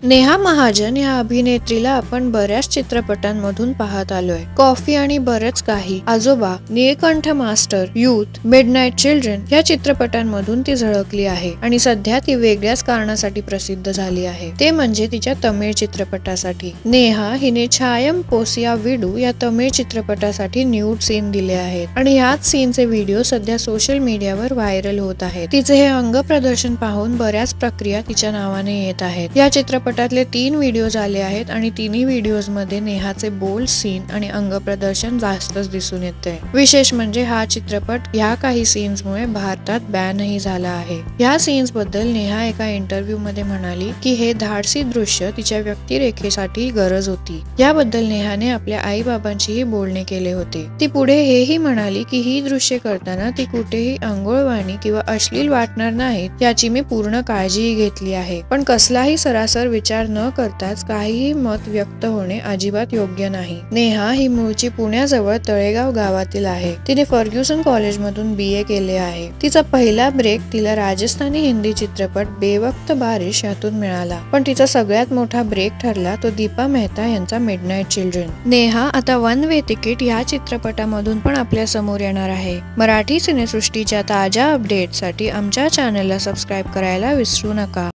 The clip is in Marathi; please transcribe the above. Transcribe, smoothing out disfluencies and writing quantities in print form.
नेहा महाजन या अभिनेत्रीला आपण बऱ्याच चित्रपटांमधून पाहत आलोय। कॉफी आणि बरेच काही, आजोबा, Nilkanth master, youth, midnight children या चित्रपटांमधून ती झळकली आहे आणि सध्या ती वेगळ्याच कारणासाठी प्रसिद्ध झाली आहे, ते म्हणजे तिच्या तमिळ चित्रपटासाठी। नेहा हिने छायम पोसिया विडू या तमिळ चित्रपटासाठी न्यूड सीन दिले आहेत आणि याच सीनचे व्हिडिओ सध्या सोशल मीडियावर व्हायरल होत आहेत। तिचे हे अंग प्रदर्शन पाहून बऱ्याच प्रक्रिया तिच्या नावाने येत आहेत। या चित्रपटातले 3 व्हिडिओज आले आहेत आणि तिन्ही व्हिडिओज मध्ये नेहाचे बोल्ड सीन आणि अंग प्रदर्शन जास्तच दिसून येते। विशेष म्हणजे हा चित्रपट ह्या काही सीन्स मुळे भारतात बॅनही झाला आहे। ह्या सीन्स बद्दल नेहा एका इंटरव्ह्यू मध्ये म्हणाली की हे धाडसी दृश्य तिच्या व्यक्तिरेखेसाठी गरज होती। याबद्दल नेहाने आपल्या आई बाबांशीही बोलणे केले होते। ती पुढे हेही म्हणाली की ही दृश्ये करताना ती कुठेही अंघोळवाणी किंवा अश्लील वाटणार नाहीत याची मी पूर्ण काळजीही घेतली आहे, पण कसलाही सरासर विचार न करताच काहीही मत व्यक्त होणे अजिबात योग्य नाही। नेहा ही मूळची पुण्याजवळ तळेगाव गावातील आहे। तिने फर्ग्युसन कॉलेजमधून BA केले आहे। तिचा पहिला ब्रेक तिला राजस्थानी हिंदी चित्रपट बेवक्त बारिश यातून मिळाला, पण तिचा सगळ्यात मोठा ब्रेक ठरला तो दीपा मेहता यांचा मिडनाईट चिल्ड्रन। नेहा आता वन वे तिकीट या चित्रपटामधून पण आपल्या समोर येणार आहे। मराठी सिनेसृष्टीच्या ताज्या अपडेटसाठी आमच्या चॅनलला सबस्क्राईब करायला विसरू नका।